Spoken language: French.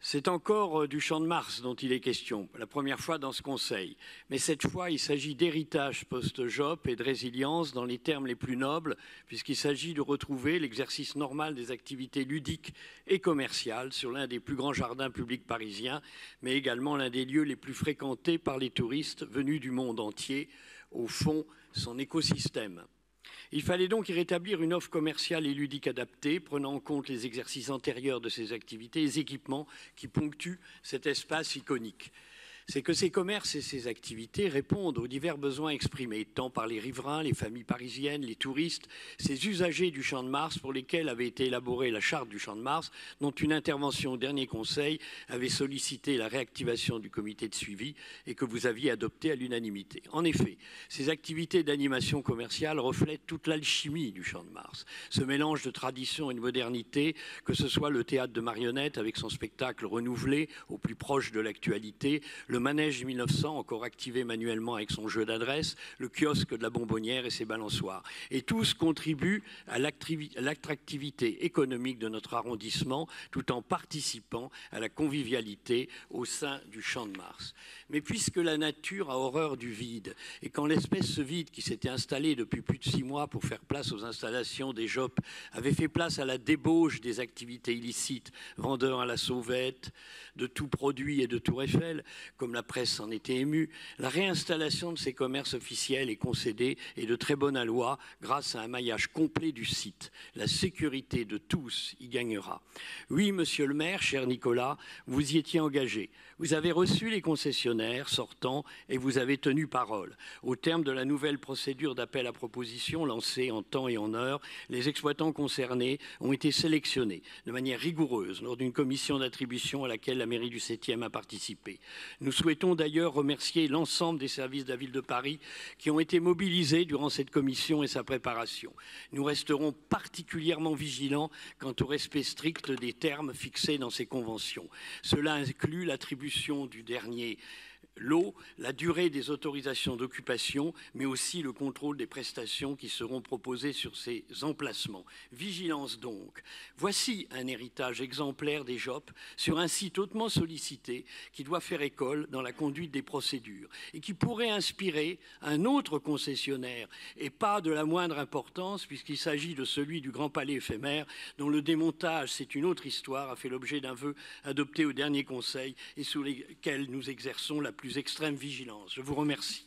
C'est encore du Champ de Mars dont il est question, la première fois dans ce Conseil. Mais cette fois, il s'agit d'héritage post-JOP et de résilience dans les termes les plus nobles, puisqu'il s'agit de retrouver l'exercice normal des activités ludiques et commerciales sur l'un des plus grands jardins publics parisiens, mais également l'un des lieux les plus fréquentés par les touristes venus du monde entier, au fond, son écosystème. Il fallait donc y rétablir une offre commerciale et ludique adaptée, prenant en compte les exercices antérieurs de ces activités et les équipements qui ponctuent cet espace iconique. C'est que ces commerces et ces activités répondent aux divers besoins exprimés, tant par les riverains, les familles parisiennes, les touristes, ces usagers du Champ de Mars pour lesquels avait été élaborée la charte du Champ de Mars, dont une intervention au dernier Conseil avait sollicité la réactivation du comité de suivi et que vous aviez adopté à l'unanimité. En effet, ces activités d'animation commerciale reflètent toute l'alchimie du Champ de Mars, ce mélange de tradition et de modernité, que ce soit le théâtre de marionnettes avec son spectacle renouvelé au plus proche de l'actualité, le manège 1900 encore activé manuellement avec son jeu d'adresse, le kiosque de la Bonbonnière et ses balançoires. Et tous contribuent à l'attractivité économique de notre arrondissement tout en participant à la convivialité au sein du Champ de Mars. Mais puisque la nature a horreur du vide et quand l'espèce ce vide qui s'était installé depuis plus de 6 mois pour faire place aux installations des JOP avait fait place à la débauche des activités illicites, vendeurs à la sauvette, de tout produit et de Tour Eiffel, comme la presse en était émue, la réinstallation de ces commerces officiels est concédée et de très bonne aloi grâce à un maillage complet du site. La sécurité de tous y gagnera. Oui, monsieur le maire, cher Nicolas, vous y étiez engagé. Vous avez reçu les concessionnaires sortants et vous avez tenu parole. Au terme de la nouvelle procédure d'appel à proposition lancée en temps et en heure, les exploitants concernés ont été sélectionnés de manière rigoureuse lors d'une commission d'attribution à laquelle la mairie du 7e a participé. Nous souhaitons d'ailleurs remercier l'ensemble des services de la ville de Paris qui ont été mobilisés durant cette commission et sa préparation. Nous resterons particulièrement vigilants quant au respect strict des termes fixés dans ces conventions. Cela inclut l'attribution du dernier lot, la durée des autorisations d'occupation, mais aussi le contrôle des prestations qui seront proposées sur ces emplacements. Vigilance donc. Voici un héritage exemplaire des JOP sur un site hautement sollicité qui doit faire école dans la conduite des procédures et qui pourrait inspirer un autre concessionnaire et pas de la moindre importance puisqu'il s'agit de celui du Grand Palais éphémère dont le démontage, c'est une autre histoire, a fait l'objet d'un vœu adopté au dernier Conseil et sur lesquels nous exerçons la plus extrême vigilance. Je vous remercie.